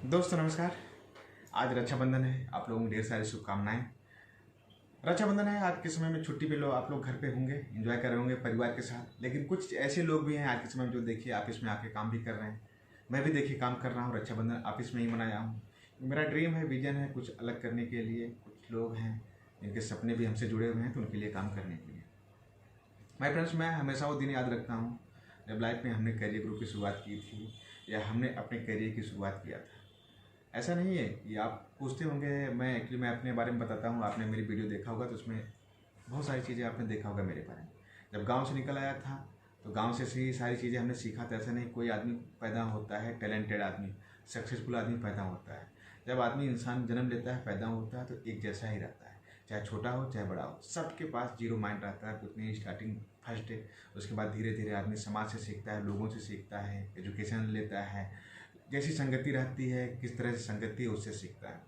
दोस्तों नमस्कार। आज रक्षाबंधन है, आप लोगों को ढेर सारी शुभकामनाएं। रक्षाबंधन है, आज के समय में छुट्टी पे लो आप लोग घर पे होंगे, एंजॉय कर रहे होंगे परिवार के साथ। लेकिन कुछ ऐसे लोग भी हैं आज के समय में जो देखिए ऑफिस में आके काम भी कर रहे हैं। मैं भी देखिए काम कर रहा हूँ, रक्षाबंधन ऑफिस में ही मनाया हूँ। मेरा ड्रीम है, विजन है कुछ अलग करने के लिए। कुछ लोग हैं जिनके सपने भी हमसे जुड़े हुए हैं, तो उनके लिए काम करने के लिए। माय फ्रेंड्स, मैं हमेशा वो दिन याद रखता हूँ जब लाइफ में हमने करियर ग्रुप की शुरुआत की थी, या हमने अपने करियर की शुरुआत किया था। ऐसा नहीं है कि आप पूछते होंगे, मैं अपने बारे में बताता हूँ। आपने मेरी वीडियो देखा होगा तो उसमें बहुत सारी चीज़ें आपने देखा होगा मेरे बारे में। जब गांव से निकल आया था तो गांव से ही सारी चीज़ें हमने सीखा था। ऐसा नहीं कोई आदमी पैदा होता है टैलेंटेड आदमी, सक्सेसफुल आदमी पैदा होता है। जब आदमी इंसान जन्म लेता है, पैदा होता है, तो एक जैसा ही रहता है, चाहे छोटा हो चाहे बड़ा हो। सबके पास जीरो माइंड रहता है, कुछ नहीं, स्टार्टिंग फर्स्ट है। उसके बाद धीरे धीरे आदमी समाज से सीखता है, लोगों से सीखता है, एजुकेशन लेता है, जैसी संगति रहती है, किस तरह से संगति है, उससे सीखता है।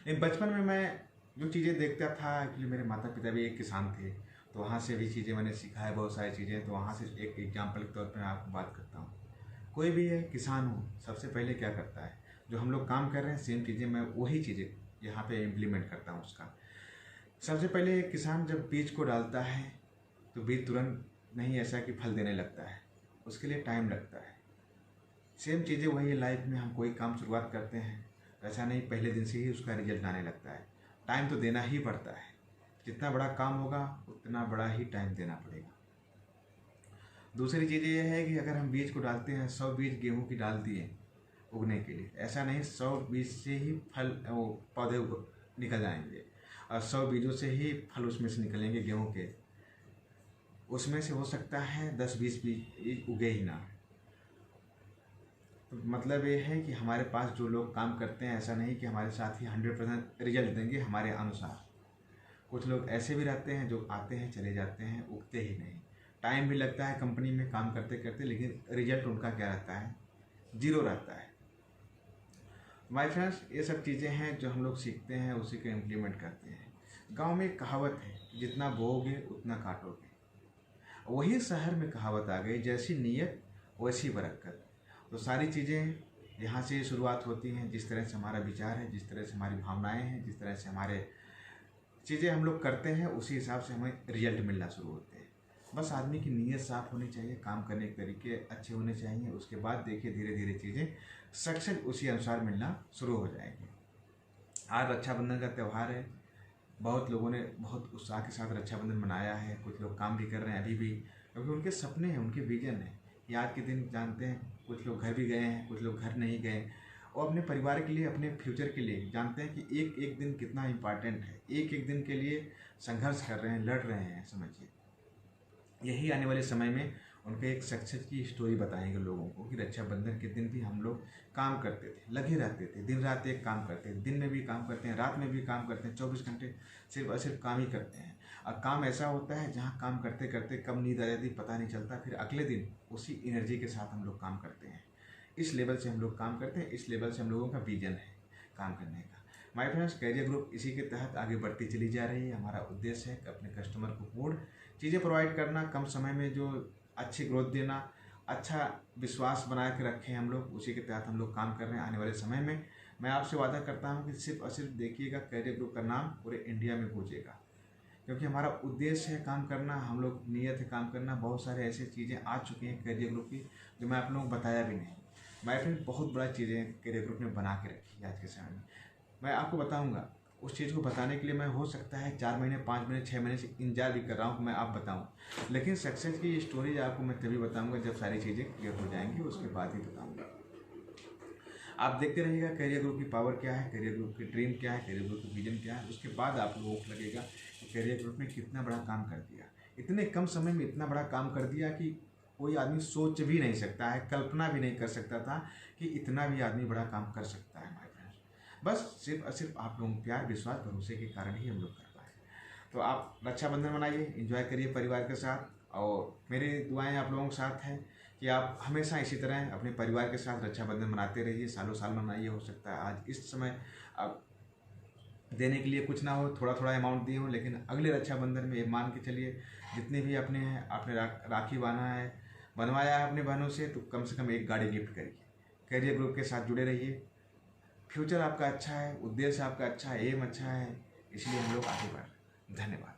लेकिन बचपन में मैं जो चीज़ें देखता था, एक्चुअली मेरे माता पिता भी एक किसान थे, तो वहाँ से भी चीज़ें मैंने सीखा है, बहुत सारी चीज़ें। तो वहाँ से एक एग्जाम्पल के तौर पर मैं आपको बात करता हूँ। कोई भी है किसान हो, सबसे पहले क्या करता है, जो हम लोग काम कर रहे हैं सेम चीज़ें, मैं वही चीज़ें यहाँ पे इम्प्लीमेंट करता हूँ उसका। सबसे पहले एक किसान जब बीज को डालता है तो बीज तुरंत नहीं ऐसा कि फल देने लगता है, उसके लिए टाइम लगता है। सेम चीज़ें वही है, लाइफ में हम कोई काम शुरुआत करते हैं, ऐसा नहीं पहले दिन से ही उसका रिजल्ट आने लगता है। टाइम तो देना ही पड़ता है। जितना बड़ा काम होगा उतना बड़ा ही टाइम देना पड़ेगा। दूसरी चीज़ ये है कि अगर हम बीज को डालते हैं, 100 बीज गेहूं की डाल दिए उगने के लिए, ऐसा नहीं 100 बीज से ही फल वो पौधे निकल जाएंगे, और 100 बीजों से ही फल उसमें से निकलेंगे गेहूं के। उसमें से हो सकता है 10-20 बीज उगे ही ना। तो मतलब ये है कि हमारे पास जो लोग काम करते हैं, ऐसा नहीं कि हमारे साथ ही 100% रिजल्ट देंगे हमारे अनुसार। कुछ लोग ऐसे भी रहते हैं जो आते हैं चले जाते हैं, उगते ही नहीं। टाइम भी लगता है कंपनी में काम करते करते, लेकिन रिजल्ट उनका क्या रहता है, जीरो रहता है। माय फ्रेंड्स, ये सब चीज़ें हैं जो हम लोग सीखते हैं, उसी को इम्प्लीमेंट करते हैं। गाँव में एक कहावत है, जितना बोओगे उतना काटोगे। वही शहर में कहावत आ गई, जैसी नीयत वैसी बरकत। तो सारी चीज़ें यहाँ से शुरुआत होती हैं। जिस तरह से हमारा विचार है, जिस तरह से हमारी भावनाएं हैं, जिस तरह से हमारे चीज़ें हम लोग करते हैं, उसी हिसाब से हमें रिजल्ट मिलना शुरू होते हैं। बस आदमी की नीयत साफ होनी चाहिए, काम करने के तरीके अच्छे होने चाहिए। उसके बाद देखिए धीरे धीरे चीज़ें सक्सेस उसी अनुसार मिलना शुरू हो जाएंगी। आज रक्षाबंधन का त्यौहार है। बहुत लोगों ने बहुत उत्साह के साथ रक्षाबंधन मनाया है। कुछ लोग काम भी कर रहे हैं अभी भी, क्योंकि उनके सपने हैं, उनके विजन है। ये आज के दिन जानते हैं, कुछ लोग घर भी गए हैं, कुछ लोग घर नहीं गए, और अपने परिवार के लिए, अपने फ्यूचर के लिए जानते हैं कि एक एक दिन कितना इम्पॉर्टेंट है। एक एक दिन के लिए संघर्ष कर रहे हैं, लड़ रहे हैं। समझिए, यही आने वाले समय में उनके एक सक्सेस की स्टोरी बताएंगे लोगों को कि रक्षाबंधन के दिन भी हम लोग काम करते थे, लगे रहते थे, दिन रात एक काम करते हैं। दिन में भी काम करते हैं, रात में भी काम करते हैं, 24 घंटे सिर्फ और सिर्फ काम ही करते हैं। और काम ऐसा होता है जहाँ काम करते करते कब नींद आ जाती पता नहीं चलता, फिर अगले दिन उसी एनर्जी के साथ हम लोग काम करते हैं। इस लेवल से हम लोग काम करते हैं, इस लेवल से हम लोगों का विजन है काम करने का। माय फ्रेंड्स, करियर ग्रुप इसी के तहत आगे बढ़ती चली जा रही है। हमारा उद्देश्य है कि अपने कस्टमर को पूर्ण चीज़ें प्रोवाइड करना, कम समय में जो अच्छी ग्रोथ देना, अच्छा विश्वास बना के रखें हम लोग, उसी के तहत हम लोग काम कर रहे हैं। आने वाले समय में मैं आपसे वादा करता हूं कि सिर्फ और सिर्फ देखिएगा, करियर ग्रुप का नाम पूरे इंडिया में गूंजेगा, क्योंकि हमारा उद्देश्य है काम करना, हम लोग नियत है काम करना। बहुत सारे ऐसी चीज़ें आ चुकी हैं करियर ग्रुप की जो मैं आप लोगों को बताया भी नहीं। माय फ्रेंड, बहुत बड़ा चीज़ें करियर ग्रुप ने बना के रखी है आज के समय में। मैं आपको बताऊँगा, उस चीज़ को बताने के लिए मैं हो सकता है 4 महीने, 5 महीने, 6 महीने से इंतजार भी कर रहा हूँ कि मैं आप बताऊँ। लेकिन सक्सेस की स्टोरी आपको मैं तभी बताऊँगा जब सारी चीज़ें क्लियर हो जाएंगी, उसके बाद ही बताऊँगा। आप देखते रहिएगा करियर ग्रुप की पावर क्या है, करियर ग्रुप की ड्रीम क्या है, करियर ग्रुप की विजन क्या है। उसके बाद आप लोगों को लगेगा कि करियर ग्रुप ने कितना बड़ा काम कर दिया। इतने कम समय में इतना बड़ा काम कर दिया कि कोई आदमी सोच भी नहीं सकता है, कल्पना भी नहीं कर सकता था कि इतना भी आदमी बड़ा काम कर सकता है। माय फ्रेंड्स, बस सिर्फ और सिर्फ आप लोगों के प्यार, विश्वास, भरोसे के कारण ही हम लोग कर पाए। तो आप रक्षाबंधन मनाइए, एंजॉय करिए परिवार के साथ, और मेरी दुआएं आप लोगों के साथ हैं कि आप हमेशा इसी तरह अपने परिवार के साथ रक्षाबंधन मनाते रहिए, सालों साल मनाइए। हो सकता है आज इस समय आप देने के लिए कुछ ना हो, थोड़ा थोड़ा अमाउंट दिए हो, लेकिन अगले रक्षाबंधन में ये मान के चलिए जितने भी अपने हैं, आपने राखी बांधा है, बनवाया है अपने बहनों से, तो कम से कम एक गाड़ी गिफ्ट करिए। करियर ग्रुप के साथ जुड़े रहिए। फ्यूचर आपका अच्छा है, उद्देश्य आपका अच्छा है, एम अच्छा है, इसलिए हम लोग आगे बढ़ रहे हैं। धन्यवाद।